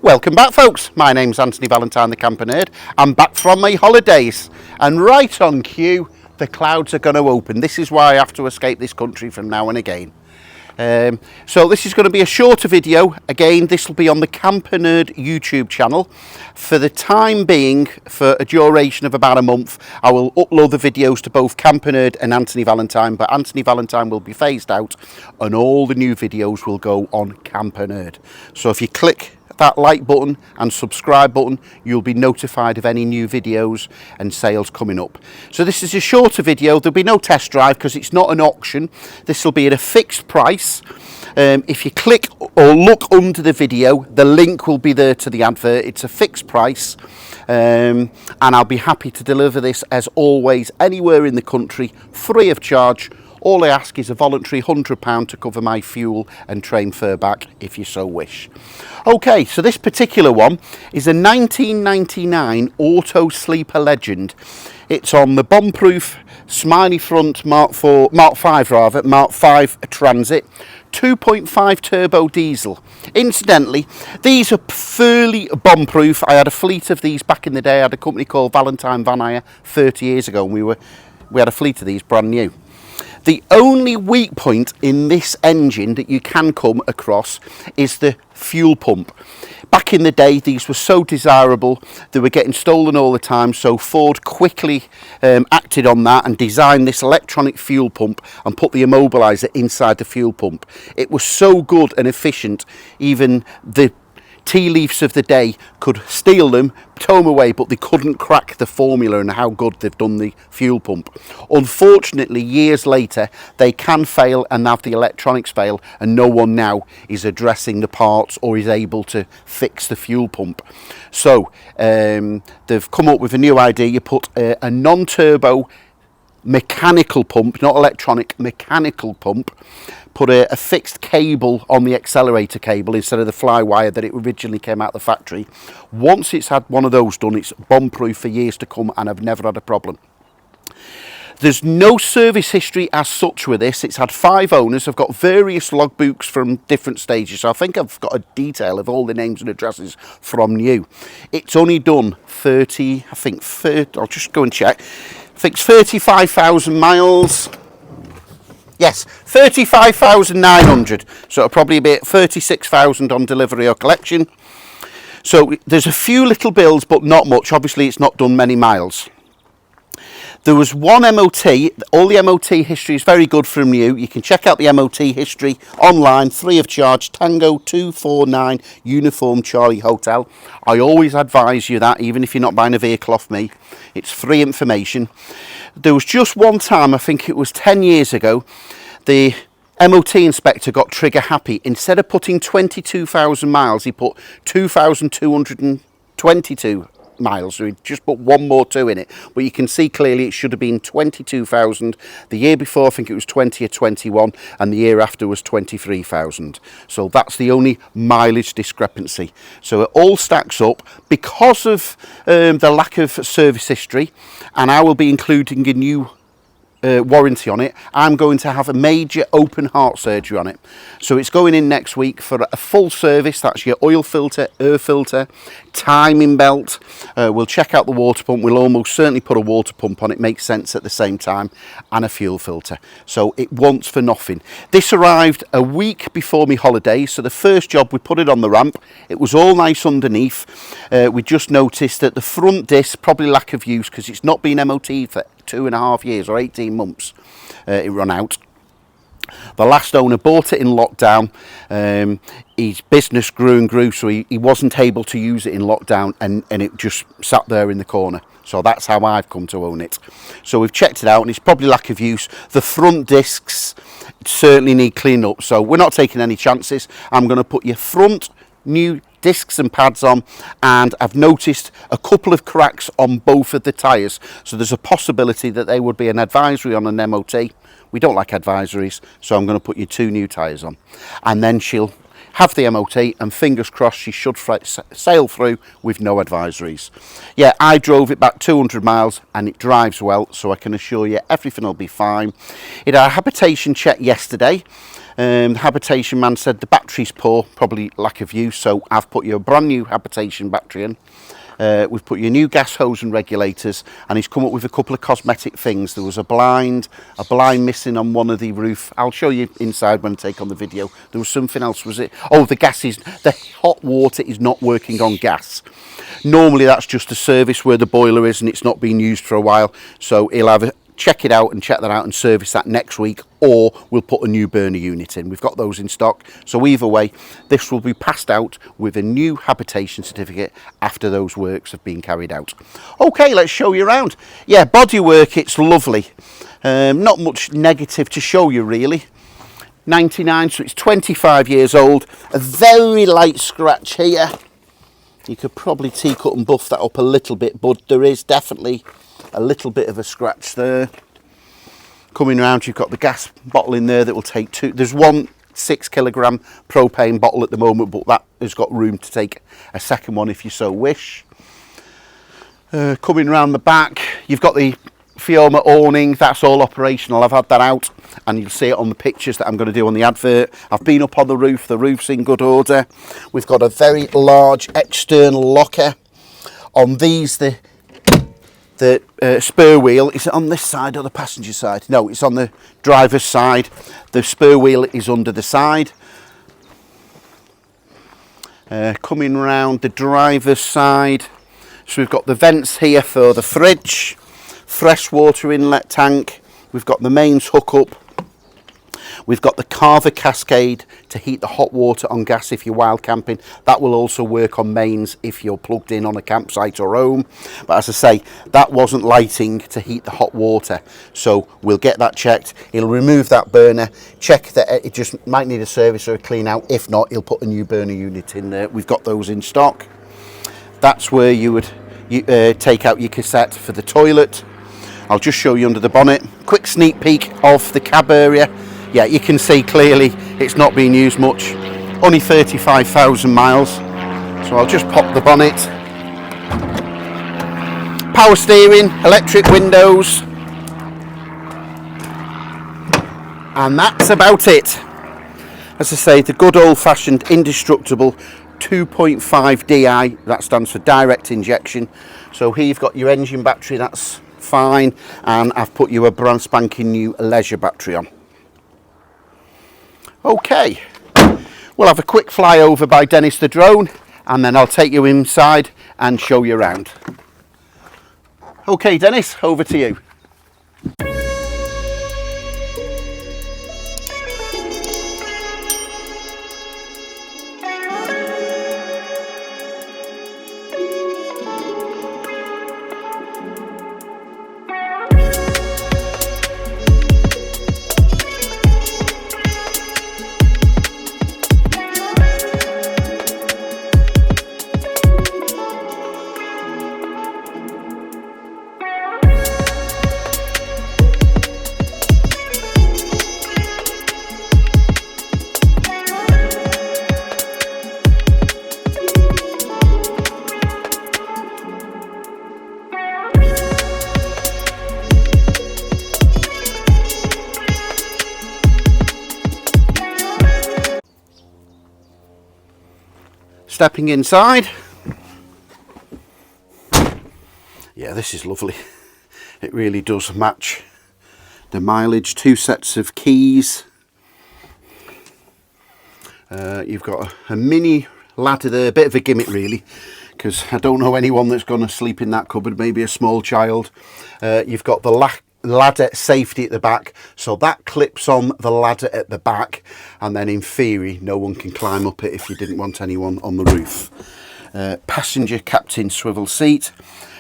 Welcome back, folks. My name's Antony Valentine, the Camper Nerd. I'm back from my holidays, and right on cue, the clouds are going to open. This is why I have to escape this country from now and again. So this is going to be a shorter video. Again, this will be on the Camper Nerd YouTube channel. For the time being, for a duration of about a month, I will upload the videos to both Camper Nerd and Antony Valentine, but Antony Valentine will be phased out and all the new videos will go on Camper Nerd. So if you click that like button and subscribe button, you'll be notified of any new videos and sales coming up. So this is a shorter video. There'll be no test drive because it's not an auction. This will be at a fixed price. If you click or look under the video, the link will be there to the advert. It's a fixed price, and I'll be happy to deliver this as always anywhere in the country free of charge. All I ask is a voluntary £100 to cover my fuel and train fare back if you so wish. Okay, so this particular one is a 1999 Autosleeper Legend. It's on the bomb-proof Smiley front Mark 5 Transit, 2.5 turbo diesel. Incidentally, these are fairly bomb-proof. I had a fleet of these back in the day. I had a company called Valentine Van Hire 30 years ago, and we had a fleet of these brand new. The only weak point in this engine that you can come across is the fuel pump. Back in the day, these were so desirable, they were getting stolen all the time, so Ford quickly acted on that and designed this electronic fuel pump and put the immobiliser inside the fuel pump. It was so good and efficient, even the tea leaves of the day could steal them, tow them away, but they couldn't crack the formula and how good they've done the fuel pump. Unfortunately, years later, they can fail and have the electronics fail, and no one now is addressing the parts or is able to fix the fuel pump. So they've come up with a new idea. You put a non-turbo mechanical pump, not electronic, mechanical pump, put a fixed cable on the accelerator cable instead of the fly wire that it originally came out of the factory. Once it's had one of those done, it's bomb-proof for years to come, and I've never had a problem. There's no service history as such with this. It's had 5 owners. I've got various logbooks from different stages, so I think I've got a detail of all the names and addresses from new. It's only done 30, I'll just go and check. I think it's 35,000 miles. Yes, 35,900. So it'll probably be 36,000 on delivery or collection. So there's a few little bills, but not much. Obviously, it's not done many miles. There was one MOT. All the MOT history is very good from new. You can check out the MOT history online, free of charge. Tango 249 Uniform Charlie Hotel. I always advise you that, even if you're not buying a vehicle off me. It's free information. There was just one time, I think it was 10 years ago, the MOT inspector got trigger happy. Instead of putting 22,000 miles, he put 2,222 miles, so he just put one more 2 in it, but you can see clearly it should have been 22,000. The year before, I think it was 20 or 21, and the year after was 23,000. So that's the only mileage discrepancy. So it all stacks up because of the lack of service history, and I will be including a new warranty on it. I'm going to have a major open heart surgery on it, so it's going in next week for a full service. That's your oil filter, air filter, timing belt. We'll check out the water pump. We'll almost certainly put a water pump on it, makes sense at the same time, and a fuel filter. So it wants for nothing. This arrived a week before my holidays, so the first job we put it on the ramp. It was all nice underneath. We just noticed that the front disc, probably lack of use because it's not been MOT for 2.5 years or 18 months. It run out. The last owner bought it in lockdown. His business grew and grew, so he wasn't able to use it in lockdown, and it just sat there in the corner. So that's how I've come to own it. So we've checked it out, and it's probably lack of use. The front discs certainly need cleaning up, so we're not taking any chances. I'm going to put your front new discs and pads on, and I've noticed a couple of cracks on both of the tyres, so there's a possibility that they would be an advisory on an MOT. We don't like advisories, so I'm going to put you 2 new tyres on, and then she'll have the MOT, and fingers crossed she should sail through with no advisories. Yeah, I drove it back 200 miles and it drives well, so I can assure you everything will be fine. It had a habitation check yesterday. The habitation man said the battery's poor, probably lack of use, so I've put you a brand new habitation battery in. We've put your new gas hose and regulators, and he's come up with a couple of cosmetic things. There was a blind missing on one of the roof. I'll show you inside when I take on the video. There was something else, was it? Oh, the hot water is not working on gas. Normally that's just a service where the boiler is and it's not been used for a while, so he'll have a check it out and check that out and service that next week, or we'll put a new burner unit in. We've got those in stock, so either way this will be passed out with a new habitation certificate after those works have been carried out. Okay, let's show you around. Yeah, bodywork, it's lovely. Not much negative to show you really. 99, so it's 25 years old. A very light scratch here. You could probably T-cut and buff that up a little bit, but there is definitely a little bit of a scratch there. Coming around, you've got the gas bottle in there that will take two. There's one 6 kilogram propane bottle at the moment, but that has got room to take a second one if you so wish. Coming around the back, you've got the Fioma awning. That's all operational. I've had that out and you'll see it on the pictures that I'm going to do on the advert. I've been up on the roof's in good order. We've got a very large external locker. On these, the spur wheel, is it on this side or the passenger side? No, it's on the driver's side. The spur wheel is under the side. Coming round the driver's side, so we've got the vents here for the fridge, freshwater inlet tank, we've got the mains hookup, we've got the carver cascade to heat the hot water on gas if you're wild camping. That will also work on mains if you're plugged in on a campsite or home. But as I say, that wasn't lighting to heat the hot water, so we'll get that checked. He'll remove that burner, check that it just might need a service or a clean out. If not, he'll put a new burner unit in there. We've got those in stock. That's where you would take out your cassette for the toilet. I'll just show you under the bonnet. Quick sneak peek of the cab area. Yeah, you can see clearly it's not being used much. Only 35,000 miles. So I'll just pop the bonnet. Power steering, electric windows. And that's about it. As I say, the good old-fashioned indestructible 2.5 DI, that stands for direct injection. So here you've got your engine battery, that's fine, and I've put you a brand spanking new leisure battery on. Okay, we'll have a quick fly over by Dennis the drone, and then I'll take you inside and show you around. Okay Dennis, over to you. Stepping inside, yeah, this is lovely. It really does match the mileage. 2 sets of keys. You've got a mini ladder there, a bit of a gimmick really, because I don't know anyone that's going to sleep in that cupboard, maybe a small child. You've got the ladder safety at the back, so that clips on the ladder at the back, and then in theory no one can climb up it if you didn't want anyone on the roof. Passenger captain swivel seat,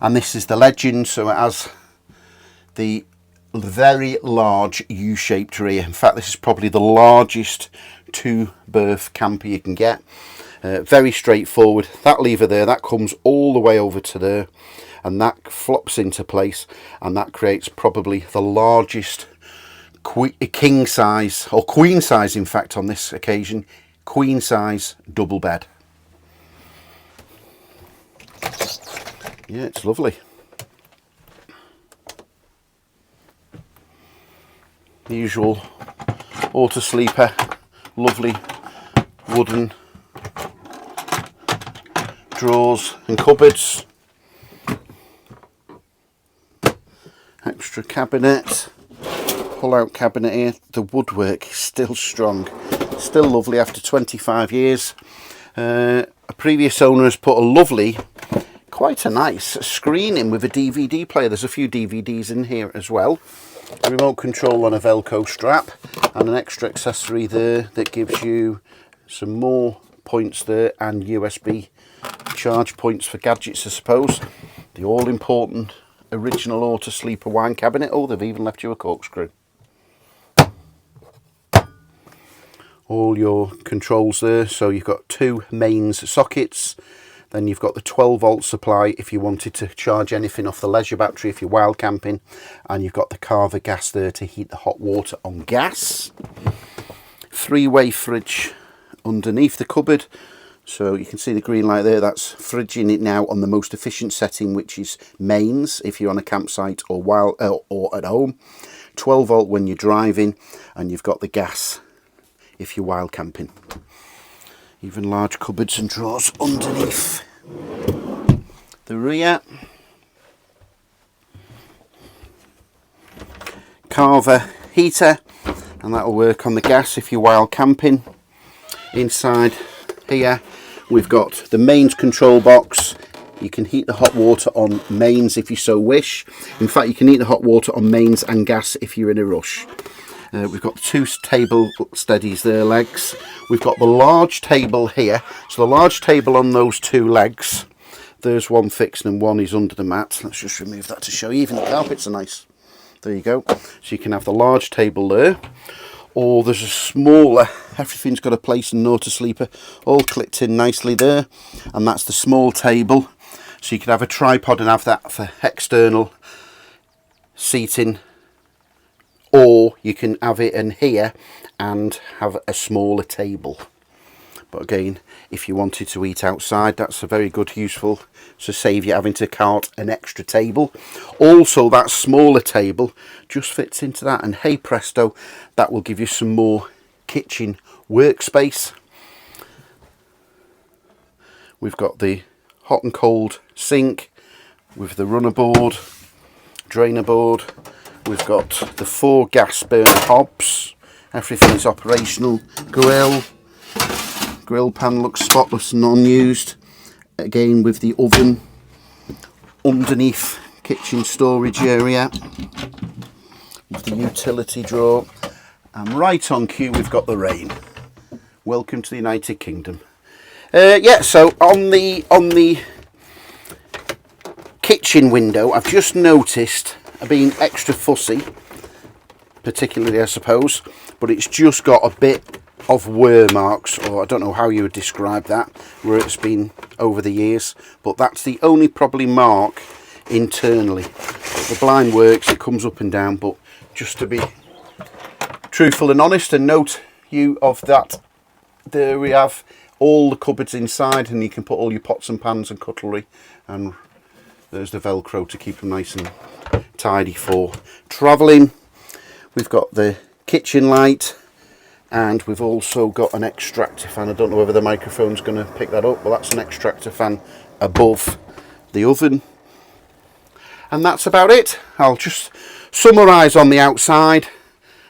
and this is the legend, so it has the very large U-shaped rear. In fact, this is probably the largest 2-berth camper you can get. Very straightforward. That lever there, that comes all the way over to there, and that flops into place, and that creates probably the largest king size, or queen size in fact on this occasion, queen size double bed. Yeah, it's lovely. The usual Autosleeper lovely wooden drawers and cupboards. Extra cabinet, pull-out cabinet here. The woodwork is still strong, still lovely after 25 years. A previous owner has put a lovely, quite a nice screen in with a DVD player. There's a few DVDs in here as well. Remote control on a Velcro strap, and an extra accessory there that gives you some more points there, and USB charge points for gadgets, I suppose. The all-important original Autosleeper wine cabinet. Oh, they've even left you a corkscrew. All your controls there. So you've got two mains sockets, then you've got the 12-volt supply if you wanted to charge anything off the leisure battery if you're wild camping, and you've got the Carver gas there to heat the hot water on gas. Three-way fridge underneath the cupboard, so you can see the green light there. That's fridging it now on the most efficient setting, which is mains if you're on a campsite or at home. 12-volt when you're driving, and you've got the gas if you're wild camping. Even large cupboards and drawers underneath the rear. Carver heater, and that'll work on the gas if you're wild camping. Inside here we've got the mains control box. You can heat the hot water on mains if you so wish. In fact, you can heat the hot water on mains and gas if you're in a rush. We've got two table steadies there, legs. We've got the large table here. So the large table on those two legs, there's one fixed and one is under the mat. Let's just remove that to show you. Even the carpets are nice. There you go. So you can have the large table there, or there's a smaller, everything's got a place in Autosleeper, all clipped in nicely there, and that's the small table. So you can have a tripod and have that for external seating, or you can have it in here and have a smaller table. But again, if you wanted to eat outside, that's a very good, useful, to save you having to cart an extra table. Also, that smaller table just fits into that, and hey presto, that will give you some more kitchen workspace. We've got the hot and cold sink with the runner board, drainer board. We've got the 4 gas burner hobs. Everything's operational. Grill pan looks spotless and unused. Again with the oven underneath kitchen storage area with the utility drawer. And right on cue we've got the rain. Welcome to the United Kingdom. Yeah, so on the kitchen window, I've just noticed I've been extra fussy, particularly I suppose, but it's just got a bit of wear marks, or I don't know how you would describe that, where it's been over the years, but that's the only probably mark internally. The blind works, it comes up and down, but just to be truthful and honest and note you of that, there we have all the cupboards inside, and you can put all your pots and pans and cutlery, and there's the Velcro to keep them nice and tidy for travelling. We've got the kitchen light, and we've also got an extractor fan. I don't know whether the microphone's going to pick that up, but that's an extractor fan above the oven. And that's about it. I'll just summarise on the outside,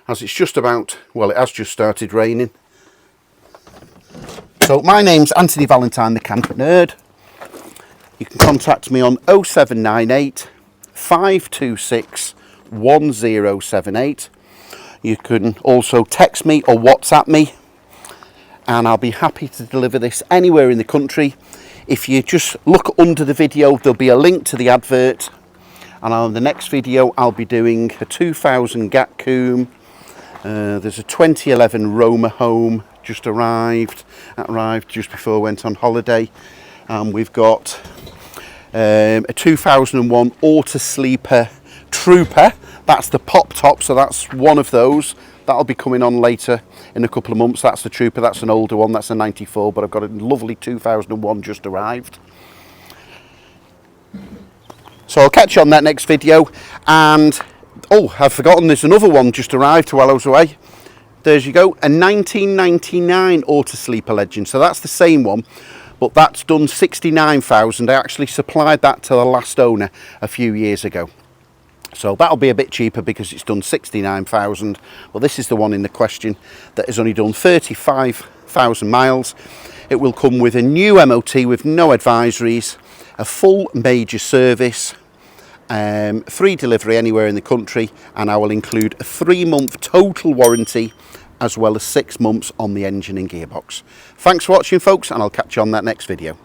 as it's just about, well, it has just started raining. So my name's Antony Valentine, the Camper Nerd. You can contact me on 0798 526 1078. You can also text me or WhatsApp me, and I'll be happy to deliver this anywhere in the country. If you just look under the video, there'll be a link to the advert, and on the next video I'll be doing a 2000 Gatcombe. There's a 2011 Roma home just arrived. That arrived just before I went on holiday. We've got a 2001 Autosleeper Trooper. That's the pop top, so that's one of those. That'll be coming on later in a couple of months. That's the Trooper. That's an older one. That's a 94, but I've got a lovely 2001 just arrived. So I'll catch you on that next video. And oh, I've forgotten, there's another one just arrived while I was away. There you go, a 1999 Autosleeper Legend. So that's the same one, but that's done 69,000. I actually supplied that to the last owner a few years ago. So that'll be a bit cheaper because it's done 69,000. Well, this is the one in the question that has only done 35,000 miles. It will come with a new MOT with no advisories, a full major service, free delivery anywhere in the country, and I will include a 3-month total warranty as well as 6 months on the engine and gearbox. Thanks for watching, folks, and I'll catch you on that next video.